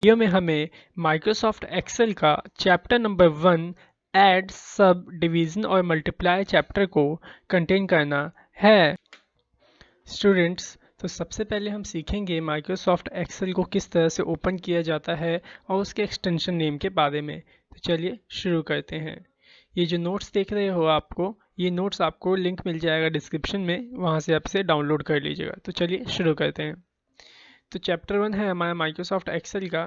Video में हमें Microsoft Excel का chapter number 1 add sub division और मल्टीप्लाई चैप्टर को कंटेन करना है। स्टूडेंट्स, तो सबसे पहले हम सीखेंगे माइक्रोसॉफ्ट एक्सेल को किस तरह से ओपन किया जाता है और उसके एक्सटेंशन नेम के बारे में। तो चलिए शुरू करते हैं। ये जो नोट्स देख रहे हो ये नोट्स आपको लिंक मिल जाएगा डिस्क्रिप्शन में, वहाँ से आप इसे डाउनलोड कर लीजिएगा। तो चलिए शुरू करते हैं। तो चैप्टर 1 है हमारा माइक्रोसॉफ्ट एक्सेल का।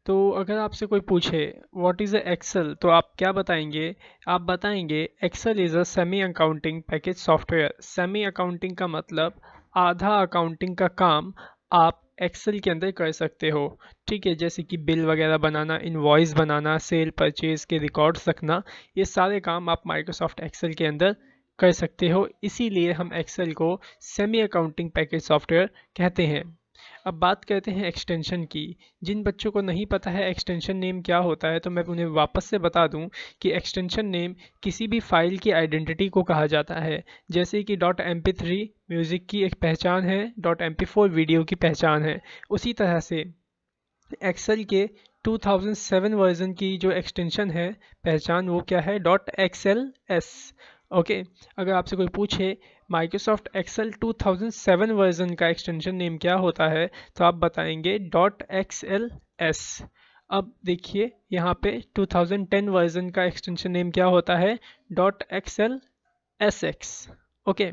तो अगर आपसे कोई पूछे व्हाट इज़ एक्सेल, तो आप क्या बताएंगे? आप बताएंगे Excel is a semi accounting package software. Semi accounting का मतलब आधा अकाउंटिंग का काम आप एक्सेल के अंदर कर सकते हो। ठीक है, जैसे कि बिल वगैरह बनाना, इनवॉइस बनाना, सेल परचेज के रिकॉर्ड्स रखना, ये सारे काम आप माइक्रोसॉफ्ट एक्सेल के अंदर कर सकते हो। इसीलिए हम एक्सेल को सेमी अकाउंटिंग पैकेज सॉफ्टवेयर कहते हैं। अब बात करते हैं एक्सटेंशन की। जिन बच्चों को नहीं पता है एक्सटेंशन नेम क्या होता है, तो मैं उन्हें वापस से बता दूं कि एक्सटेंशन नेम किसी भी फाइल की आइडेंटिटी को कहा जाता है। जैसे कि .mp3 म्यूज़िक की एक पहचान है, .mp4 वीडियो की पहचान है। उसी तरह से एक्सेल के 2007 वर्जन की जो एक्सटेंशन है पहचान, वो क्या है? .xls। ओके, अगर आपसे कोई पूछे माइक्रोसॉफ्ट एक्सेल 2007 वर्जन का एक्सटेंशन नेम क्या होता है, तो आप बताएंगे .xls। अब देखिए यहाँ पे 2010 वर्जन का एक्सटेंशन नेम क्या होता है? .xlsx। ओके,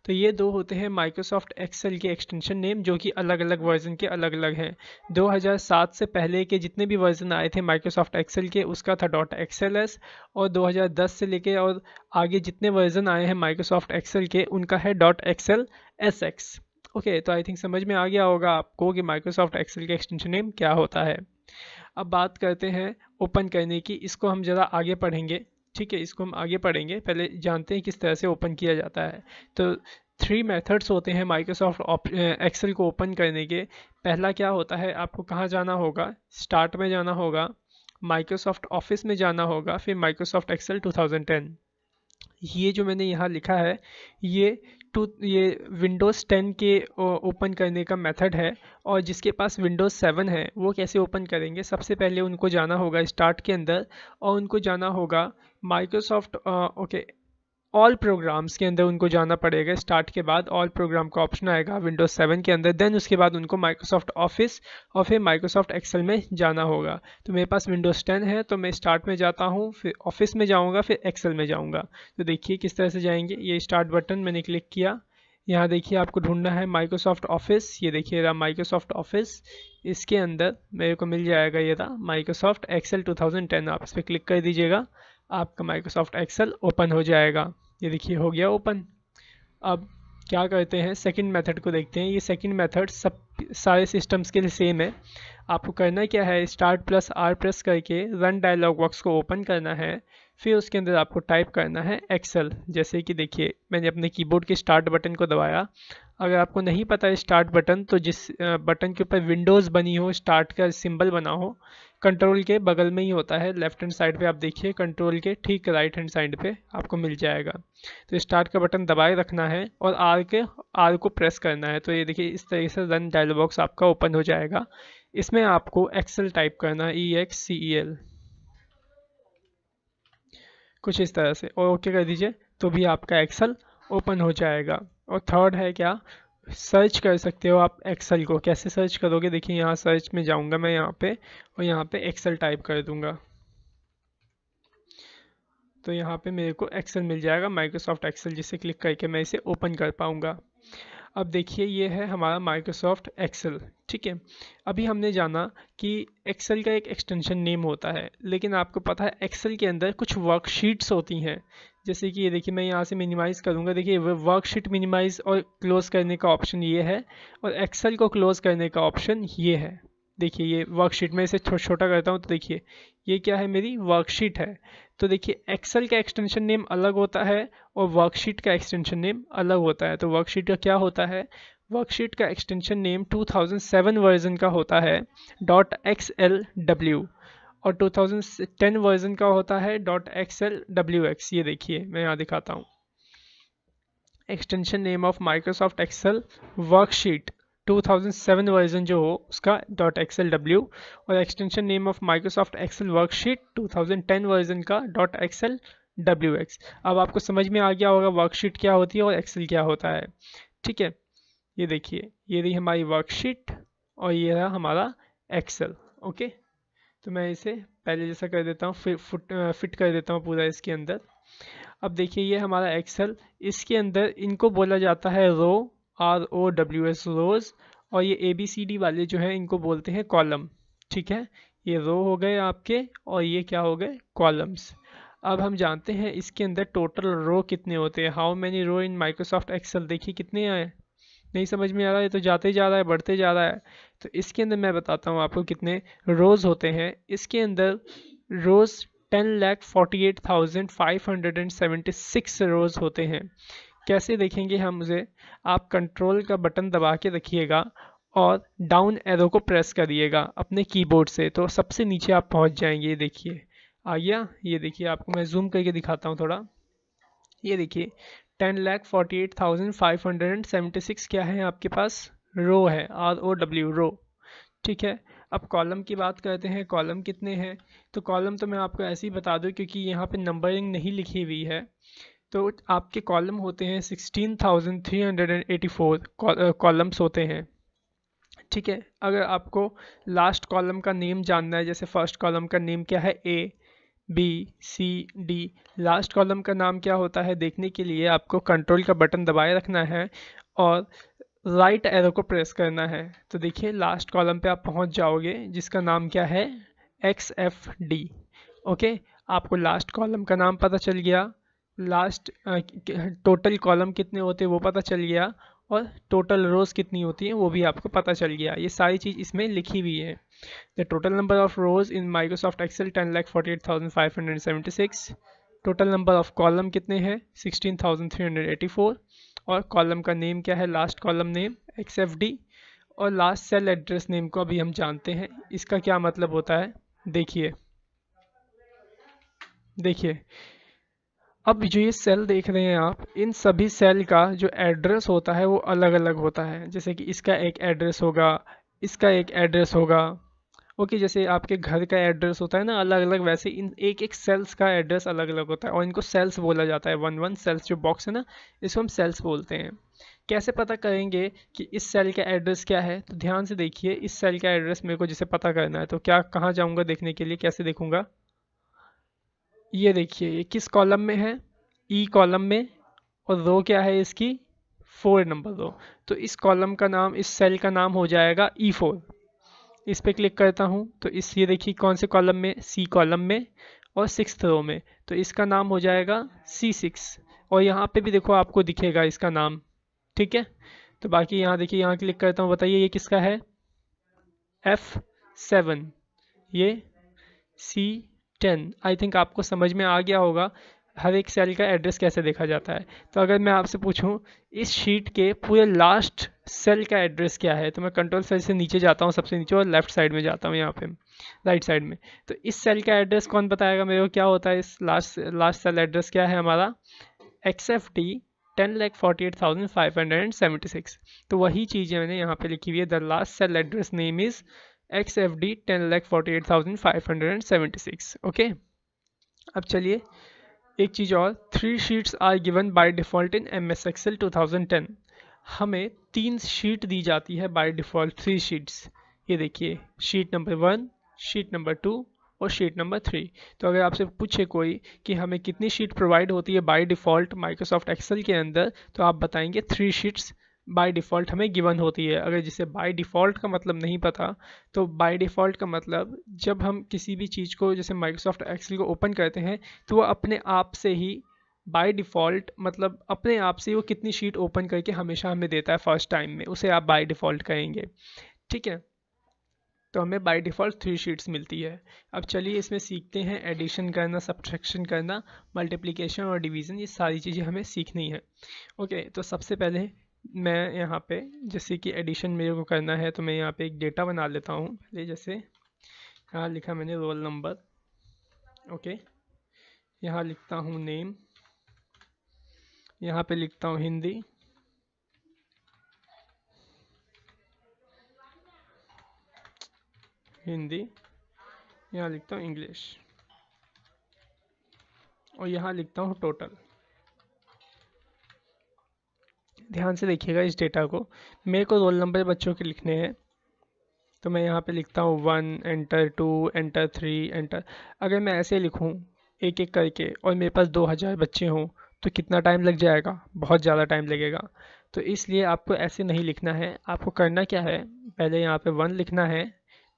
तो ये दो होते हैं माइक्रोसॉफ्ट एक्सेल के एक्सटेंशन नेम, जो कि अलग अलग वर्जन के अलग अलग हैं। 2007 से पहले के जितने भी वर्जन आए थे माइक्रोसॉफ्ट एक्सेल के, उसका था .xls, और 2010 से लेके और आगे जितने वर्जन आए हैं माइक्रोसॉफ्ट एक्सेल के, उनका है .xlsx। ओके, तो आई थिंक समझ में आ गया होगा आपको कि माइक्रोसॉफ्ट एक्सेल के एक्सटेंशन नेम क्या होता है। अब बात करते हैं ओपन करने की। इसको हम ज़रा आगे पढ़ेंगे। ठीक है, इसको हम आगे पढ़ेंगे, पहले जानते हैं किस तरह से ओपन किया जाता है। तो 3 मेथड्स होते हैं माइक्रोसॉफ्ट एक्सेल को ओपन करने के। पहला क्या होता है, आपको कहाँ जाना होगा? स्टार्ट में जाना होगा, माइक्रोसॉफ्ट ऑफिस में जाना होगा, फिर माइक्रोसॉफ्ट एक्सेल 2010। ये जो मैंने यहाँ लिखा है, ये विंडोज़ 10 के ओपन करने का मेथड है। और जिसके पास विंडोज़ 7 है वो कैसे ओपन करेंगे? सबसे पहले उनको जाना होगा स्टार्ट के अंदर, और उनको जाना होगा माइक्रोसॉफ्ट ओके ऑल प्रोग्राम्स के अंदर उनको जाना पड़ेगा। स्टार्ट के बाद ऑल प्रोग्राम का ऑप्शन आएगा विंडोज़ 7 के अंदर। देन उसके बाद उनको माइक्रोसॉफ्ट ऑफिस और फिर माइक्रोसॉफ्ट एक्सेल में जाना होगा। तो मेरे पास विंडोज़ 10 है, तो मैं स्टार्ट में जाता हूँ, फिर ऑफिस में जाऊँगा, फिर एक्सेल में जाऊँगा। तो देखिए किस तरह से जाएंगे। ये स्टार्ट बटन मैंने क्लिक किया। यहाँ देखिए आपको ढूंढना है माइक्रोसॉफ्ट ऑफिस। ये देखिए रहा माइक्रोसॉफ्ट ऑफिस। इसके अंदर मेरे को मिल जाएगा ये रहा माइक्रोसॉफ्ट एक्सेल 2010। आप इस पर क्लिक कर दीजिएगा, आपका माइक्रोसॉफ्ट एक्सेल ओपन हो जाएगा। ये देखिए हो गया ओपन। अब क्या करते हैं, सेकंड मेथड को देखते हैं। ये सेकंड मेथड सब सारे सिस्टम्स के लिए सेम है। आपको करना क्या है, Start+R प्रेस करके रन डायलॉग बॉक्स को ओपन करना है। फिर उसके अंदर आपको टाइप करना है एक्सेल। जैसे कि देखिए मैंने अपने कीबोर्ड के स्टार्ट बटन को दबाया। अगर आपको नहीं पता है स्टार्ट बटन, तो जिस बटन के ऊपर विंडोज़ बनी हो, स्टार्ट का सिंबल बना हो, कंट्रोल के बगल में ही होता है। लेफ्ट हैंड साइड पे आप देखिए, कंट्रोल के ठीक राइट हैंड साइड पे आपको मिल जाएगा। तो स्टार्ट का बटन दबाए रखना है और आर को प्रेस करना है। तो ये देखिए इस तरीके से रन डायलॉग बॉक्स आपका ओपन हो जाएगा। इसमें आपको एक्सेल टाइप करना है, EXCEL, कुछ इस तरह से, और ओके कर दीजिए, तो भी आपका एक्सेल ओपन हो जाएगा। और थर्ड है क्या, सर्च कर सकते हो आप एक्सेल को। कैसे सर्च करोगे? देखिए यहाँ सर्च में जाऊँगा मैं यहाँ पे, और यहाँ पे एक्सेल टाइप कर दूँगा, तो यहाँ पे मेरे को एक्सेल मिल जाएगा, माइक्रोसॉफ्ट एक्सेल, जिसे क्लिक करके मैं इसे ओपन कर पाऊँगा। अब देखिए ये है हमारा माइक्रोसॉफ्ट एक्सेल। ठीक है, अभी हमने जाना कि एक्सेल का एक एक्सटेंशन नेम होता है, लेकिन आपको पता है एक्सेल के अंदर कुछ वर्कशीट्स होती हैं। जैसे कि ये देखिए मैं यहाँ से मिनिमाइज़ करूँगा, देखिए वर्कशीट मिनिमाइज़ और क्लोज़ करने का ऑप्शन ये है, और एक्सेल को क्लोज़ करने का ऑप्शन ये है। देखिए ये वर्कशीट में इसे छोटा करता हूँ, तो देखिए ये क्या है, मेरी वर्कशीट है। तो देखिए एक्सेल का एक्सटेंशन नेम अलग होता है और वर्कशीट का एक्सटेंशन नेम अलग होता है। तो वर्कशीट का क्या होता है, वर्कशीट का एक्सटेंशन नेम 2007 वर्जन का होता है .xlw, और 2010 वर्जन का होता है .xlwx। ये देखिए मैं यहाँ दिखाता हूँ, extension name of Microsoft Excel worksheet 2007 version जो हो उसका .xlw, और extension name of Microsoft Excel worksheet 2010 version का .xlwx। अब आपको समझ में आ गया होगा वर्कशीट क्या होती है और एक्सेल क्या होता है। ठीक है, ये देखिए, ये रही हमारी वर्कशीट और ये रहा हमारा एक्सेल। ओके, तो मैं इसे पहले जैसा कर देता हूँ, फिट कर देता हूँ पूरा इसके अंदर। अब देखिए ये हमारा एक्सेल, इसके अंदर इनको बोला जाता है रो, ROWS रोज, और ये ABCD वाले जो है इनको बोलते हैं कॉलम। ठीक है, ये रो हो गए आपके और ये क्या हो गए, कॉलम्स। अब हम जानते हैं इसके अंदर टोटल रो कितने होते हैं, how many row in Microsoft Excel. देखिए कितने आए, नहीं समझ में आ रहा है, तो जाते जा रहा है, बढ़ते जा रहा है। तो इसके अंदर मैं बताता हूँ आपको कितने रोज होते हैं। इसके अंदर रोज 10,48,576 रोज होते हैं। कैसे देखेंगे हम उसे, आप कंट्रोल का बटन दबा के रखिएगा और डाउन एरो को प्रेस करिएगा अपने कीबोर्ड से, तो सबसे नीचे आप पहुंच जाएंगे। ये देखिए आ गया, ये देखिए आपको मैं जूम करके दिखाता हूँ थोड़ा। ये देखिए 10,48,576 क्या है आपके पास, रो है, ROW रो। ठीक है, अब कॉलम की बात करते हैं, कॉलम कितने हैं। तो कॉलम तो मैं आपको ऐसे ही बता दूं क्योंकि यहाँ पे नंबरिंग नहीं लिखी हुई है। तो आपके कॉलम होते हैं 16,384 कॉलम्स होते हैं। ठीक है, अगर आपको लास्ट कॉलम का नेम जानना है, जैसे फर्स्ट कॉलम का नेम क्या है, ABCD, लास्ट कॉलम का नाम क्या होता है, देखने के लिए आपको कंट्रोल का बटन दबाए रखना है और राइट एरो को प्रेस करना है। तो देखिए लास्ट कॉलम पे आप पहुंच जाओगे जिसका नाम क्या है, XFD। ओके, आपको लास्ट कॉलम का नाम पता चल गया, लास्ट टोटल कॉलम कितने होते हैं वो पता चल गया, और टोटल रोज कितनी होती है वो भी आपको पता चल गया। ये सारी चीज़ इसमें लिखी हुई है। The total number of rows in Microsoft Excel 10,48,576। Total number of column कितने हैं, 16,384। और कॉलम का नेम क्या है, लास्ट कॉलम नेम XFD। और लास्ट सेल एड्रेस नेम को अभी हम जानते हैं, इसका क्या मतलब होता है। देखिए देखिए, अब जो ये सेल देख रहे हैं आप, इन सभी सेल का जो एड्रेस होता है वो अलग अलग होता है। जैसे कि इसका एक एड्रेस होगा, इसका एक एड्रेस होगा। ओके, जैसे आपके घर का एड्रेस होता है ना अलग अलग, वैसे इन एक एक सेल्स का एड्रेस अलग अलग होता है और इनको सेल्स बोला जाता है। वन वन सेल्स जो बॉक्स है ना, इसको हम सेल्स बोलते हैं। कैसे पता करेंगे कि इस सेल का एड्रेस क्या है, तो ध्यान से देखिए, इस सेल का एड्रेस मेरे को जैसे पता करना है तो क्या, कहाँ जाऊँगा देखने के लिए, कैसे देखूंगा। ये देखिए ये किस कॉलम में है, ई कॉलम में, और रो क्या है इसकी, 4 नंबर रो। तो इस कॉलम का नाम, इस सेल का नाम हो जाएगा E4। इस पे क्लिक करता हूँ तो इस, ये देखिए कौन से कॉलम में, सी कॉलम में और 6th रो में, तो इसका नाम हो जाएगा C6। और यहाँ पे भी देखो आपको दिखेगा इसका नाम। ठीक है, तो बाकी यहाँ देखिए, यहाँ क्लिक करता हूँ, बताइए ये किसका है, F7, ये C10। आई थिंक आपको समझ में आ गया होगा हर एक सेल का एड्रेस कैसे देखा जाता है। तो अगर मैं आपसे पूछूं इस शीट के पूरे लास्ट सेल का एड्रेस क्या है, तो मैं कंट्रोल सेल से नीचे जाता हूं, सबसे नीचे, और लेफ्ट साइड में जाता हूं, यहाँ पे राइट साइड में। तो इस सेल का एड्रेस कौन बताएगा मेरे को क्या होता है, इस लास्ट सेल एड्रेस क्या है हमारा, XFD 10,48,576। तो वही चीज़ है मैंने यहाँ पे लिखी हुई है, the last cell address name is XFD 10,48,576। Okay, अब चलिए एक चीज़ और, 3 sheets are given by default in MS Excel 2010। हमें 3 शीट दी जाती है बाय डिफ़ॉल्ट, 3 शीट्स। ये देखिए, शीट नंबर 1, शीट नंबर 2 और शीट नंबर 3। तो अगर आपसे पूछे कोई कि हमें कितनी शीट प्रोवाइड होती है बाय डिफ़ॉल्ट माइक्रोसॉफ्ट एक्सेल के अंदर, तो आप बताएंगे 3 शीट्स बाय डिफ़ॉल्ट हमें गिवन होती है। अगर जिसे बाय डिफ़ॉल्ट का मतलब नहीं पता, तो बाय डिफ़ॉल्ट का मतलब जब हम किसी भी चीज़ को, जैसे माइक्रोसॉफ्ट एक्सेल को ओपन करते हैं, तो वो अपने आप से ही बाय डिफ़ॉल्ट, मतलब अपने आप से वो कितनी शीट ओपन करके हमेशा हमें देता है फर्स्ट टाइम में, उसे आप बाय डिफ़ॉल्ट कहेंगे। ठीक है, तो हमें बाय डिफ़ॉल्ट 3 शीट्स मिलती है। अब चलिए इसमें सीखते हैं एडिशन करना, सब्ट्रैक्शन करना, मल्टीप्लिकेशन और डिवीज़न, ये सारी चीज़ें हमें सीखनी है। ओके, तो सबसे पहले मैं यहाँ पे, जैसे कि एडिशन मेरे को करना है, तो मैं यहाँ पे एक डेटा बना लेता हूँ पहले। जैसे यहाँ लिखा मैंने रोल नंबर। ओके, यहाँ लिखता हूँ नेम, यहाँ पे लिखता हूँ हिंदी, हिंदी, यहाँ लिखता हूँ इंग्लिश और यहाँ लिखता हूँ टोटल। ध्यान से देखिएगा इस डेटा को। मेरे को रोल नंबर बच्चों के लिखने हैं, तो मैं यहाँ पे लिखता हूँ 1 एंटर, 2 एंटर, 3 एंटर। अगर मैं ऐसे लिखूँ एक एक करके और मेरे पास 2000 बच्चे हों तो कितना टाइम लग जाएगा? बहुत ज़्यादा टाइम लगेगा। तो इसलिए आपको ऐसे नहीं लिखना है। आपको करना क्या है, पहले यहाँ पे 1 लिखना है,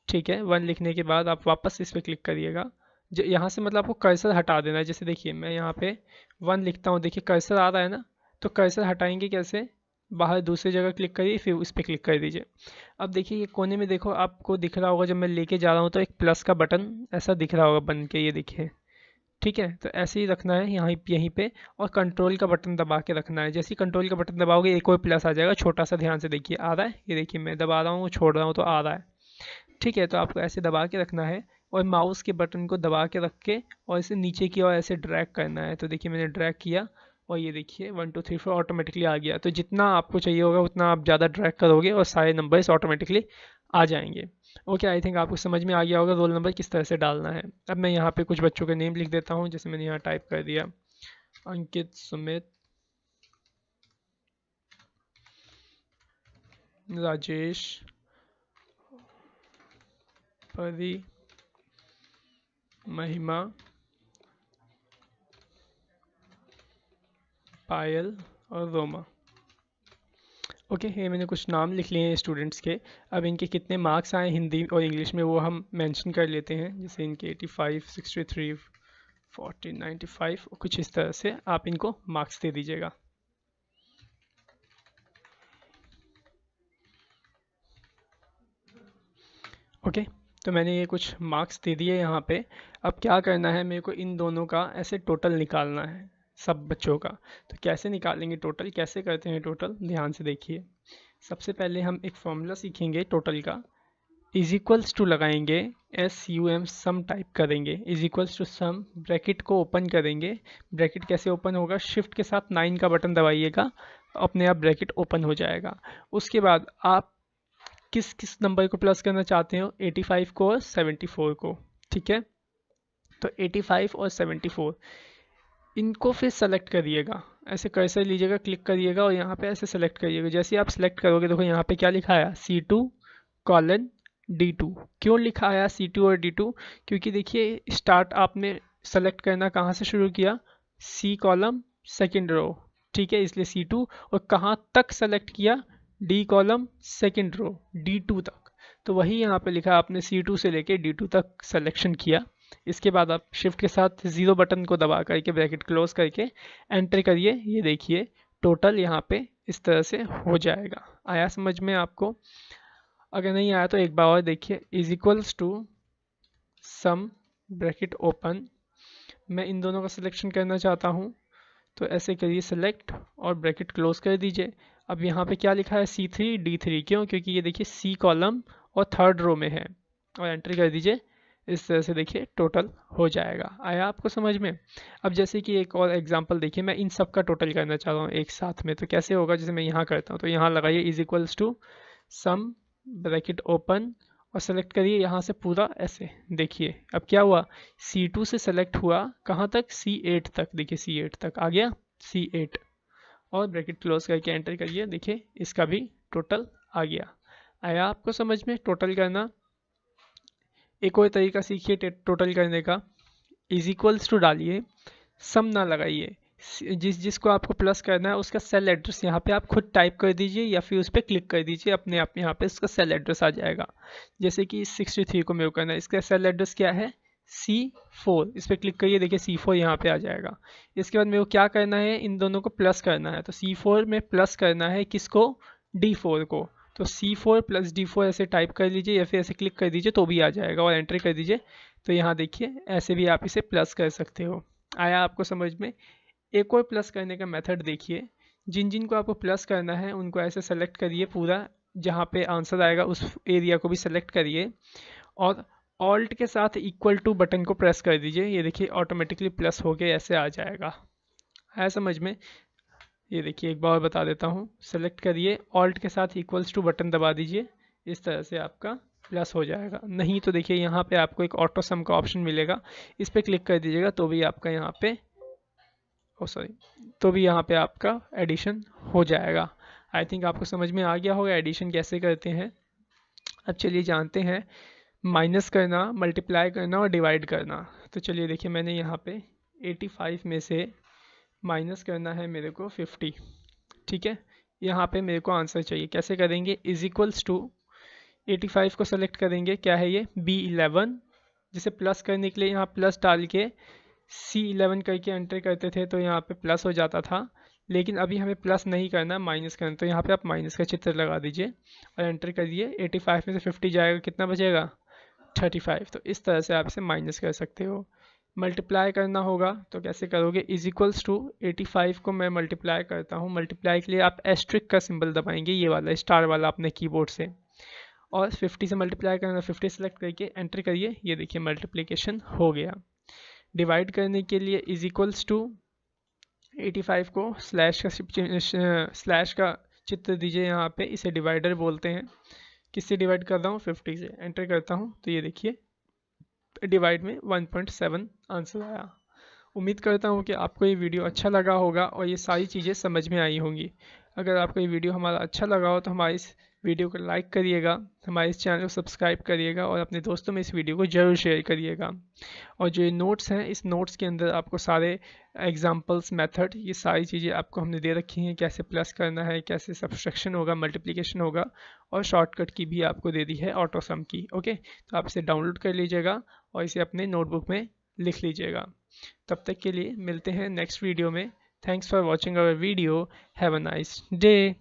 ठीक है। 1 लिखने के बाद आप वापस इस पर क्लिक करिएगा। यहाँ से मतलब आपको कर्सर हटा देना है। जैसे देखिए मैं यहाँ पे 1 लिखता हूँ, देखिए कर्सर आ रहा है ना, तो कर्सर हटाएंगे कैसे? बाहर दूसरी जगह क्लिक करिए, फिर उस पर क्लिक कर दीजिए। अब देखिए ये कोने में देखो, आपको दिख रहा होगा जब मैं लेके जा रहा हूँ तो एक प्लस का बटन ऐसा दिख रहा होगा बन के, ये देखिए, ठीक है। तो ऐसे ही रखना है यहीं पे और कंट्रोल का बटन दबा के रखना है। जैसे ही कंट्रोल का बटन दबाओगे एक और प्लस आ जाएगा छोटा सा, ध्यान से देखिए आ रहा है, ये देखिए मैं दबा रहा हूँ छोड़ रहा हूँ तो आ रहा है, ठीक है। तो आपको ऐसे दबा के रखना है और माउस के बटन को दबा के रख के और इसे नीचे की ओर ऐसे ड्रैग करना है। तो देखिए मैंने ड्रैग किया और ये देखिए 1 2 3 4 ऑटोमेटिकली आ गया। तो जितना आपको चाहिए होगा उतना आप ज़्यादा ड्रैग करोगे और सारे नंबर्स ऑटोमेटिकली आ जाएंगे। ओके, आई थिंक आपको समझ में आ गया होगा रोल नंबर किस तरह से डालना है। अब मैं यहाँ पे कुछ बच्चों के नेम लिख देता हूँ, जैसे मैंने यहाँ टाइप कर दिया अंकित, सुमित, राजेश, परी, महिमा, पायल और रोमा। ओके, ये मैंने कुछ नाम लिख लिए हैं स्टूडेंट्स के। अब इनके कितने मार्क्स आए हिंदी और इंग्लिश में वो हम मेंशन कर लेते हैं। जैसे इनके 85, 63, 40, 95 कुछ इस तरह से आप इनको मार्क्स दे दीजिएगा। ओके, तो मैंने ये कुछ मार्क्स दे दिए यहाँ पे। अब क्या करना है, मेरे को इन दोनों का ऐसे टोटल निकालना है सब बच्चों का। तो कैसे निकालेंगे टोटल, कैसे करते हैं टोटल, ध्यान से देखिए। सबसे पहले हम एक फॉर्मूला सीखेंगे टोटल का। इज इक्वल्स टू लगाएंगे, SUM सम टाइप करेंगे, is equals to sum, bracket को ओपन करेंगे। ब्रैकेट कैसे ओपन होगा, शिफ्ट के साथ 9 का बटन दबाइएगा, अपने आप ब्रैकेट ओपन हो जाएगा। उसके बाद आप किस किस नंबर को प्लस करना चाहते हो, 85 को और 74 को, ठीक है। तो 85 और 74 इनको फिर सेलेक्ट करिएगा, ऐसे कर्सर लीजिएगा, क्लिक करिएगा और यहाँ पे ऐसे सेलेक्ट करिएगा। जैसे आप सेलेक्ट करोगे देखो यहाँ पे क्या लिखा है, C2:D2। क्यों लिखा है C2 और D2, क्योंकि देखिए स्टार्ट आपने सेलेक्ट करना कहाँ से शुरू किया, C कॉलम सेकेंड रो, ठीक है, इसलिए C2। और कहाँ तक सेलेक्ट किया, D column second row, D2 तक। तो वही यहाँ पे लिखा, आपने C2 से लेके D2 तक सेलेक्शन किया। इसके बाद आप शिफ्ट के साथ 0 बटन को दबा करके ब्रैकेट क्लोज करके एंटर करिए। ये देखिए टोटल यहाँ पे इस तरह से हो जाएगा। आया समझ में आपको? अगर नहीं आया तो एक बार और देखिए। Is equals to sum, bracket open, मैं इन दोनों का सिलेक्शन करना चाहता हूँ तो ऐसे करिए सेलेक्ट और ब्रैकेट क्लोज कर दीजिए। अब यहाँ पे क्या लिखा है, C3:D3, क्यों, क्योंकि ये देखिए C कॉलम और थर्ड रो में है, और एंटर कर दीजिए। इस तरह से देखिए टोटल हो जाएगा। आया आपको समझ में? अब जैसे कि एक और एग्जांपल देखिए, मैं इन सब का टोटल करना चाह रहा हूँ एक साथ में, तो कैसे होगा, जैसे मैं यहाँ करता हूँ तो यहाँ लगाइए is equals to sum, bracket open और सेलेक्ट करिए यहाँ से पूरा ऐसे। देखिए अब क्या हुआ, C2 से सेलेक्ट हुआ कहाँ तक, C8 तक। देखिए C8 तक आ गया, C8, और ब्रैकेट क्लोज करके एंटर करिए। देखिए इसका भी टोटल आ गया। आया आपको समझ में टोटल करना? एक और तरीका सीखिए टोटल करने का। इज इक्वल्स टू डालिए, सम ना लगाइए, जिसको आपको प्लस करना है उसका सेल एड्रेस यहाँ पे आप खुद टाइप कर दीजिए या फिर उस पर क्लिक कर दीजिए, अपने आप यहाँ पे उसका सेल एड्रेस आ जाएगा। जैसे कि 63 को मेरे को करना है, इसका सेल एड्रेस क्या है, C4, इस पर क्लिक करिए, देखिए C4 यहाँ पे आ जाएगा। इसके बाद मेरे को क्या करना है, इन दोनों को प्लस करना है, तो C4 में प्लस करना है किसको, D4 को। तो C4 + D4 ऐसे टाइप कर लीजिए या फिर ऐसे क्लिक कर दीजिए तो भी आ जाएगा, और एंटर कर दीजिए। तो यहाँ देखिए ऐसे भी आप इसे प्लस कर सकते हो। आया आपको समझ में? एक और प्लस करने का मेथड देखिए। जिन जिन को आपको प्लस करना है उनको ऐसे सेलेक्ट करिए, पूरा जहाँ पे आंसर आएगा उस एरिया को भी सेलेक्ट करिए, और ऑल्ट के साथ इक्वल टू बटन को प्रेस कर दीजिए। ये देखिए ऑटोमेटिकली प्लस हो के ऐसे आ जाएगा। है समझ में? ये देखिए एक बार बता देता हूँ, सेलेक्ट करिए, ऑल्ट के साथ इक्वल्स टू बटन दबा दीजिए, इस तरह से आपका प्लस हो जाएगा। नहीं तो देखिए यहाँ पे आपको एक ऑटो सम का ऑप्शन मिलेगा, इस पर क्लिक कर दीजिएगा तो भी आपका यहाँ पे तो भी यहाँ पे आपका एडिशन हो जाएगा। आई थिंक आपको समझ में आ गया होगा एडिशन कैसे करते हैं। अब चलिए जानते हैं माइनस करना, मल्टीप्लाई करना और डिवाइड करना। तो चलिए देखिए मैंने यहाँ पे 85 में से माइनस करना है मेरे को 50, ठीक है। यहाँ पे मेरे को आंसर चाहिए, कैसे करेंगे, इज इक्वल्स टू 85 को सेलेक्ट करेंगे, क्या है ये B11, जिसे प्लस करने के लिए यहाँ प्लस डाल के C11 करके एंटर करते थे तो यहाँ पे प्लस हो जाता था, लेकिन अभी हमें प्लस नहीं करना, माइनस करना। तो यहाँ पे आप माइनस का चित्र लगा दीजिए और एंटर करिए। 85 में से 50 जाएगा, कितना बचेगा 35। तो इस तरह से आप इसे माइनस कर सकते हो। मल्टीप्लाई करना होगा तो कैसे करोगे, इज इक्वल्स टू 85 को मैं मल्टीप्लाई करता हूँ। मल्टीप्लाई के लिए आप एस्ट्रिक का सिंबल दबाएंगे, ये वाला स्टार वाला अपने कीबोर्ड से, और 50 से मल्टीप्लाई करना, 50 सेलेक्ट करके एंटर करिए, ये देखिए मल्टीप्लिकेशन हो गया। डिवाइड करने के लिए इज इक्वल्स टू 85 को स्लैश का चित्र दीजिए यहाँ पे, इसे डिवाइडर बोलते हैं। किससे डिवाइड कर रहा हूँ, 50 से। एंटर करता हूँ तो ये देखिए डिवाइड में 1.7 आंसर आया। उम्मीद करता हूँ कि आपको ये वीडियो अच्छा लगा होगा और ये सारी चीज़ें समझ में आई होंगी। अगर आपको ये वीडियो हमारा अच्छा लगा हो तो हमारे इस वीडियो को लाइक करिएगा, हमारे इस चैनल को सब्सक्राइब करिएगा और अपने दोस्तों में इस वीडियो को ज़रूर शेयर करिएगा। और जो ये नोट्स हैं, इस नोट्स के अंदर आपको सारे एग्जांपल्स, मेथड, ये सारी चीज़ें आपको हमने दे रखी हैं, कैसे प्लस करना है, कैसे सब्सट्रैक्शन होगा, मल्टीप्लिकेशन होगा, और शॉर्टकट की भी आपको दे दी है, ऑटो सम की। ओके, तो आप इसे डाउनलोड कर लीजिएगा और इसे अपने नोटबुक में लिख लीजिएगा। तब तक के लिए मिलते हैं नेक्स्ट वीडियो में। Thanks for watching our video. Have a nice day.